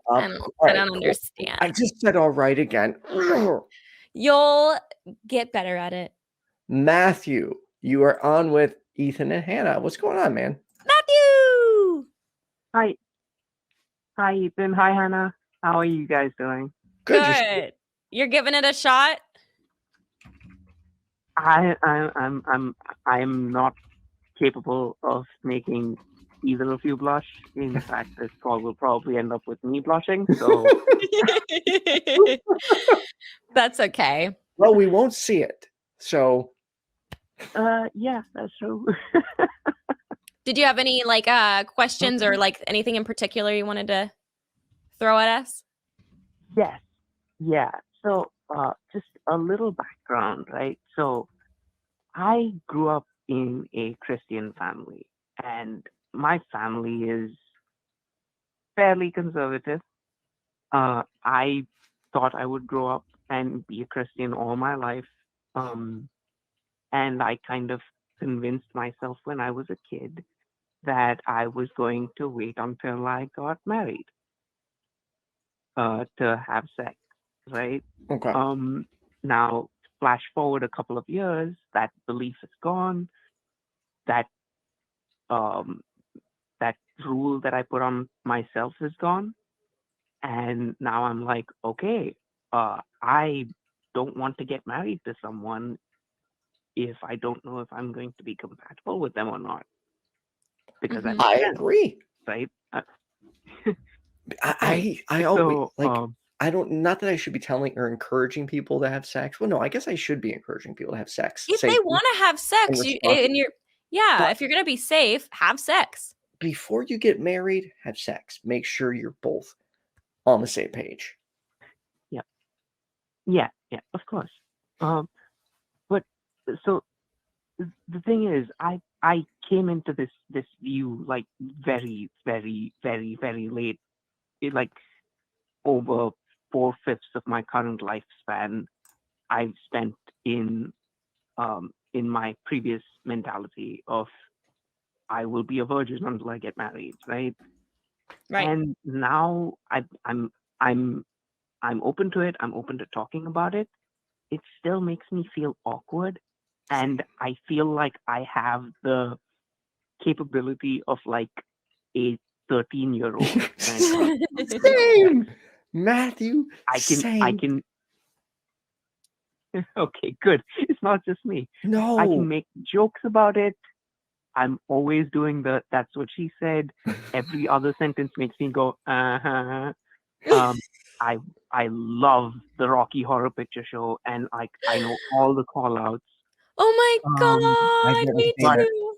I don't understand. I just said all right again. You'll get better at it. Matthew, you are on with Ethan and Hannah. What's going on, man? Matthew! Hi, Ethan. Hi, Hannah. How are you guys doing? Good. You're giving it a shot? I'm not capable of making either of you blush. In fact, this call will probably end up with me blushing. So that's okay. Well, we won't see it. So yeah, that's true. Did you have any questions or anything in particular you wanted to throw at us? Yes. Yeah. So just a little background, right? So I grew up in a Christian family, and my family is fairly conservative. I thought I would grow up and be a Christian all my life. And I kind of convinced myself when I was a kid that I was going to wait until I got married to have sex, right? Okay. Now, flash forward a couple of years, that belief is gone. That that rule that I put on myself is gone. And now I'm like, okay, I don't want to get married to someone if I don't know if I'm going to be compatible with them or not. Because I agree. Right? I always I don't, not that I should be telling or encouraging people to have sex. Well, no, I guess I should be encouraging people to have sex. If they want to have sex, if you're gonna be safe, have sex. Before you get married, have sex. Make sure you're both on the same page. Yeah, of course. But so the thing is, I came into this view like very, very, very, very late. Over 4/5 of my current lifespan I've spent in my previous mentality of I will be a virgin until I get married, right? Right. And now I'm open to it. I'm open to talking about it. It still makes me feel awkward, and I feel like I have the capability of like a 13-year-old. Same, Matthew. I can. Okay, good. It's not just me. No, I can make jokes about it. I'm always doing the "that's what she said." Every other sentence makes me go, "uh-huh." I love the Rocky Horror Picture Show, and I know all the call outs. Oh my god, me too.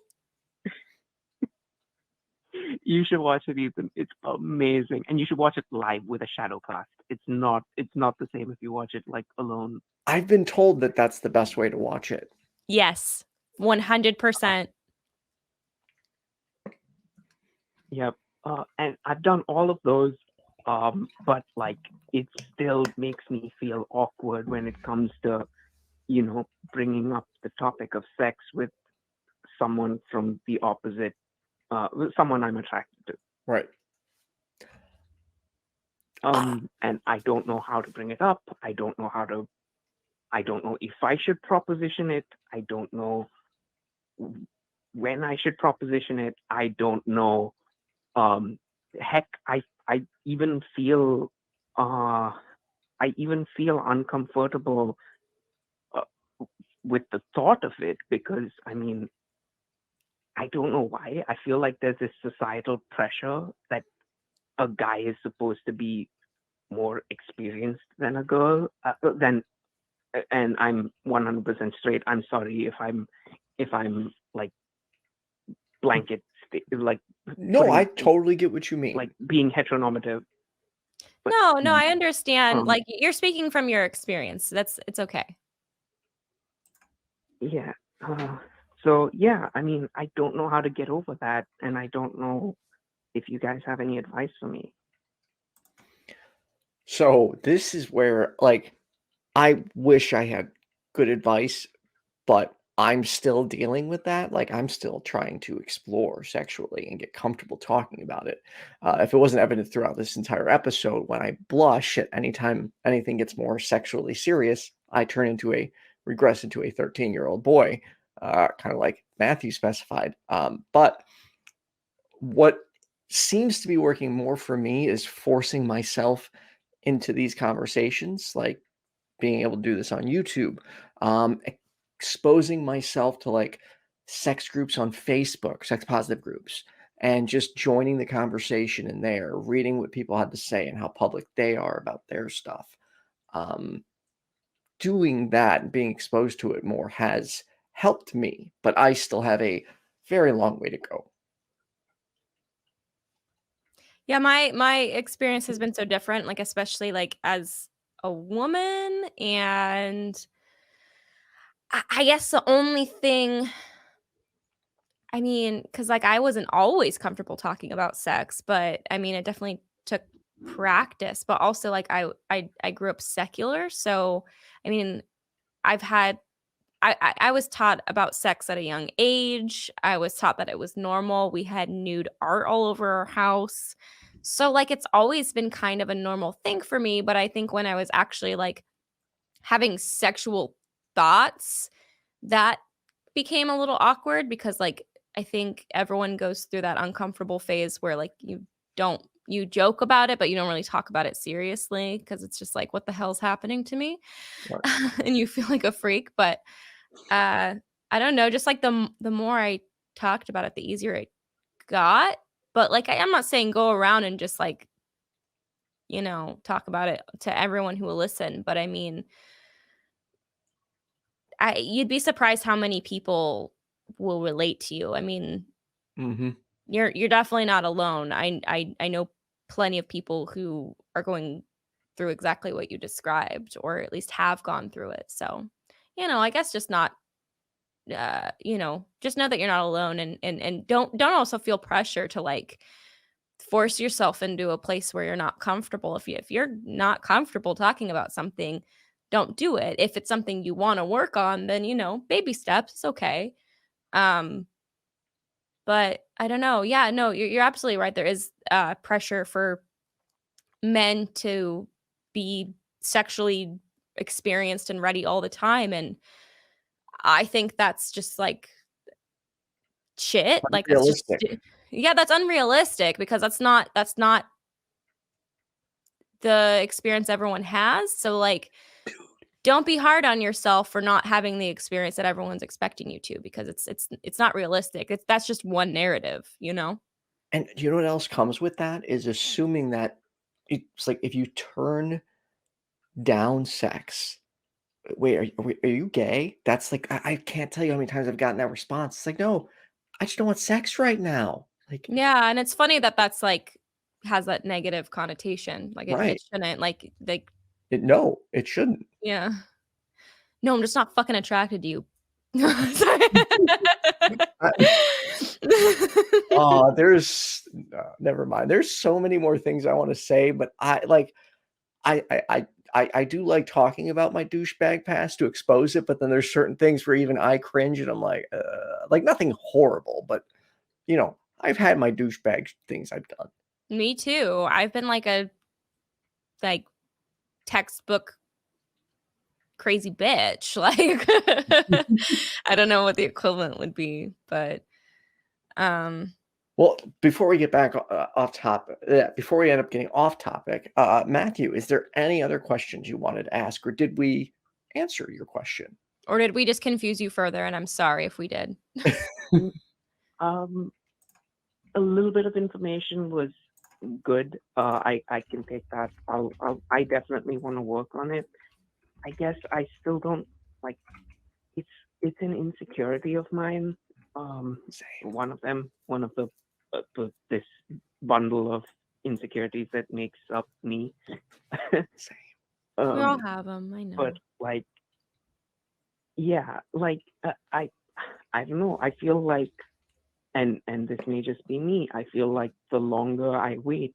You should watch it, Ethan. It's amazing, and you should watch it live with a shadow cast. It's not the same if you watch it like alone. I've been told that that's the best way to watch it. Yes, 100%. Yep, and I've done all of those, but like it still makes me feel awkward when it comes to, bringing up the topic of sex with someone from the opposite, someone I'm attracted to. Right. And I don't know how to bring it up. I don't know if I should proposition it. I don't know when I should proposition it. I don't know. Heck, I even feel uncomfortable with the thought of it, because I mean, I don't know why. I feel like there's this societal pressure that a guy is supposed to be more experienced than a girl, and I'm 100% straight. I'm sorry if I'm like blanket like. No, I totally get what you mean. Like being heteronormative. But, no, I understand. Like you're speaking from your experience. It's okay. Yeah. So yeah, I mean, I don't know how to get over that, and I don't know if you guys have any advice for me. So this is where, like, I wish I had good advice, but I'm still dealing with that. Like, I'm still trying to explore sexually and get comfortable talking about it. If it wasn't evident throughout this entire episode, when I blush at any time anything gets more sexually serious, I regress into a 13-year-old boy, kind of like Matthew specified. But what seems to be working more for me is forcing myself into these conversations, like being able to do this on YouTube, um, exposing myself to like sex groups on Facebook, sex positive groups, and just joining the conversation in there, reading what people had to say and how public they are about their stuff. Um, Doing that and being exposed to it more has helped me, but I still have a very long way to go. Yeah, my experience has been so different, like especially like as a woman, and I guess the only thing, I mean, because like I wasn't always comfortable talking about sex, but I mean, it definitely took practice. But also, like I grew up secular, so I mean, I've had I was taught about sex at a young age. I was taught that it was normal. We had nude art all over our house. So like it's always been kind of a normal thing for me, but I think when I was actually like having sexual thoughts, that became a little awkward because like I think everyone goes through that uncomfortable phase where like you joke about it but you don't really talk about it seriously because it's just like what the hell's happening to me. Right. And you feel like a freak, but uh I don't know, just like the more I talked about it the easier it got. But like I'm not saying go around and just like, talk about it to everyone who will listen, but I mean, you'd be surprised how many people will relate to you. I mean, Mm-hmm. you're definitely not alone. I know plenty of people who are going through exactly what you described, or at least have gone through it. So, I guess just not just know that you're not alone, and don't also feel pressure to like force yourself into a place where you're not comfortable. If you're not comfortable talking about something, don't do it. If it's something you want to work on, then baby steps, it's okay. Um but I don't know. Yeah, no, you're absolutely right. There is pressure for men to be sexually experienced and ready all the time, and I think that's just like shit. Like that's just Realistic. yeah, that's unrealistic because that's not the experience everyone has. So like don't be hard on yourself for not having the experience that everyone's expecting you to, because it's not realistic. That's just one narrative. And you know what else comes with that is assuming that it's like if you turn down sex, wait, are you gay? That's like I can't tell you how many times I've gotten that response. It's like, no, I just don't want sex right now. Like, Yeah, and it's funny that that's like has that negative connotation. Like it right. shouldn't, like No, it shouldn't. yeah. No, I'm just not fucking attracted to you. Sorry. There's never mind. There's so many more things I want to say, but I do like talking about my douchebag past to expose it, but then there's certain things where even I cringe and I'm like nothing horrible, but I've had my douchebag things I've done. Me too. I've been like a like textbook crazy bitch. Like I don't know what the equivalent would be, but Well, before we get back off topic, before we end up getting off topic, Matthew, is there any other questions you wanted to ask, or did we answer your question? or did we just confuse you further? And I'm sorry if we did. A little bit of information was good. I can take that. I definitely want to work on it. I guess I still don't like. It's an insecurity of mine. One of the this bundle of insecurities that makes up me. Same. We all have them. I know. But like, yeah, like I don't know. I feel like, and this may just be me. I feel like the longer I wait,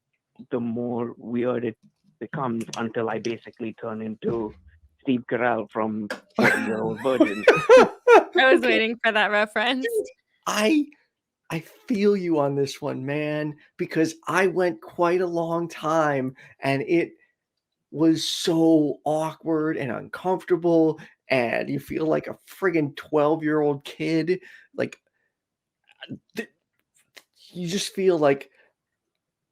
the more weird it becomes until I basically turn into Steve Carell from 40-Year-Old Virgin. I was waiting for that reference. I feel you on this one, man, because I went quite a long time and it was so awkward and uncomfortable, and you feel like a friggin' 12-year-old kid. Like, you just feel like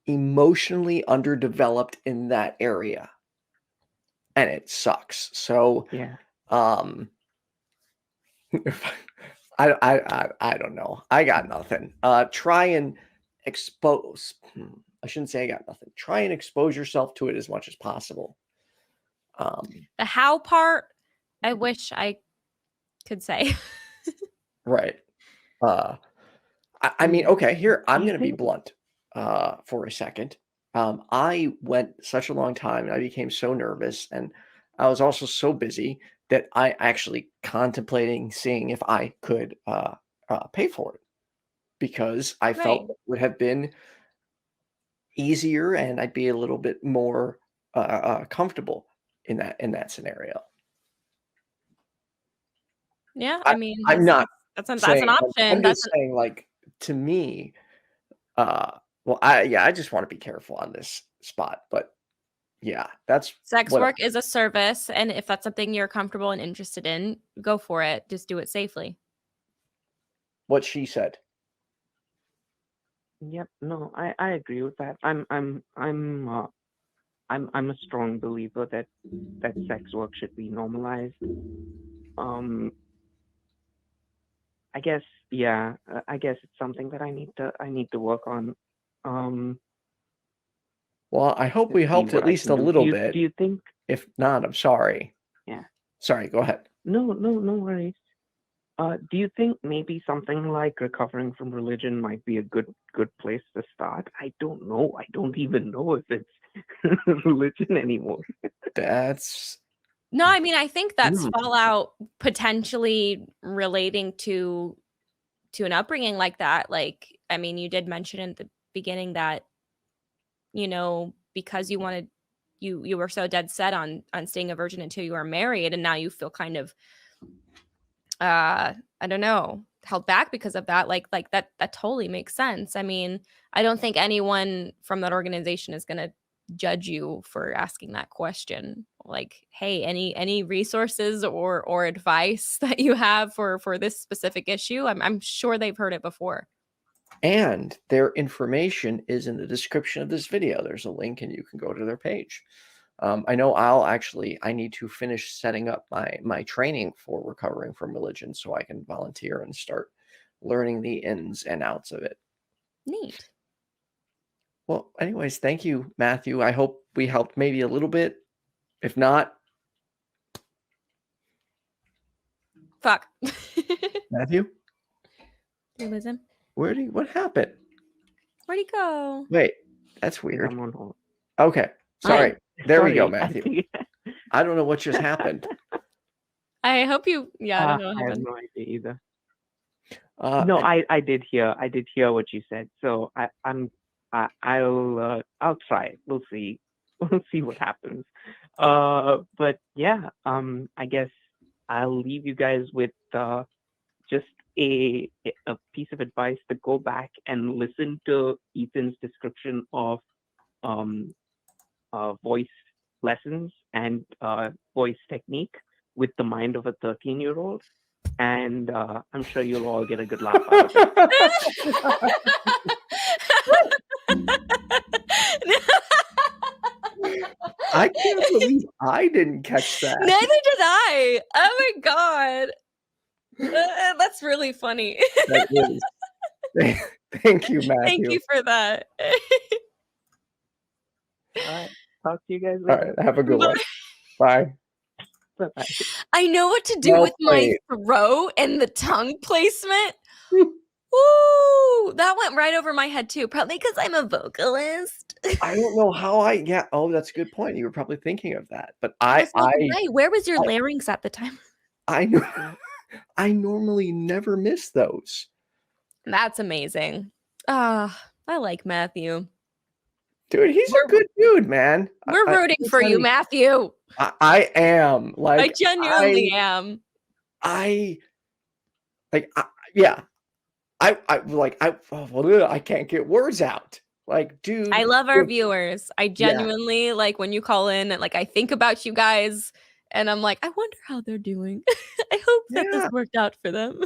emotionally underdeveloped in that area, and it sucks. So, Yeah. I don't know. I got nothing. Try and expose. I shouldn't say I got nothing. Try and expose yourself to it as much as possible. The how part, I wish I could say. Right. I mean, okay, here, I'm going to be blunt for a second. I went such a long time and I became so nervous, and I was also so busy that I actually contemplating seeing if I could pay for it, because I felt Right. it would have been easier and I'd be a little bit more comfortable in that scenario. Yeah, I mean, I'm not that's an saying, option. I'm just saying, like, to me, well, I just want to be careful on this spot, but yeah, that's Sex what work is a service, and if that's something you're comfortable and interested in, go for it. Just do it safely. what she said. Yep. No, I agree with that. I'm a strong believer that sex work should be normalized. I guess, yeah. I guess it's something that I need to work on. Well, I hope we See helped what at I least can a do. little Do bit. you think? If not, I'm sorry. Yeah. Sorry, go ahead. No worries. Do you think maybe something like recovering from religion might be a good place to start? I don't know. I don't even know if it's religion anymore. That's No, I mean, I think that's Mm. fallout potentially relating to an upbringing like that. Like, I mean, you did mention in the beginning that, because you wanted you were so dead set on staying a virgin until you were married, and now you feel kind of I don't know, held back because of that. Like that totally makes sense. I mean, I don't think anyone from that organization is going to judge you for asking that question. Like, hey, any resources or advice that you have for this specific issue? I'm sure they've heard it before. And their information is in the description of this video. There's a link and you can go to their page. I know I need to finish setting up my training for recovering from religion so I can volunteer and start learning the ins and outs of it. Neat. Well, anyways, thank you, Matthew. I hope we helped maybe a little bit. If not, Fuck. Matthew, Did you lose him? what happened? Where'd he go? Wait, that's weird. I'm on hold. Okay, sorry. There we go, Sorry, Matthew. I don't know what just happened. I hope you. Yeah, I don't know what I have happened. no idea either. No, I did hear what you said. So I'll try it. We'll see. We'll see what happens. But yeah, I guess I'll leave you guys with just a piece of advice to go back and listen to Ethan's description of voice lessons and voice technique with the mind of a 13-year-old. And I'm sure you'll all get a good laugh out of it. I can't believe I didn't catch that. Neither did I. Oh my god. That's really funny. That is. Thank you, Matthew. Thank you for that. All right. Talk to you guys All later. right. Have a good one. Bye. Bye-bye. I know what to do Well with my played. throat and the tongue placement. Ooh, that went right over my head too. Probably because I'm a vocalist. I don't know how oh, that's a good point. You were probably thinking of that. But Where was your larynx at the time? I normally never miss those. That's amazing. I like Matthew. Dude, he's a good dude, man. We're rooting for you, Matthew. I am I like genuinely am. I like yeah. I can't get words out. Like, I dude, love our viewers. I yeah. genuinely like when you call in, like I think about you guys and I'm like, I wonder how they're doing. I hope that this Yeah. worked out for them.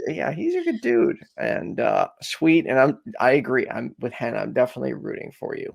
Yeah, he's a good dude and sweet. And I agree. I'm with Hannah. I'm definitely rooting for you.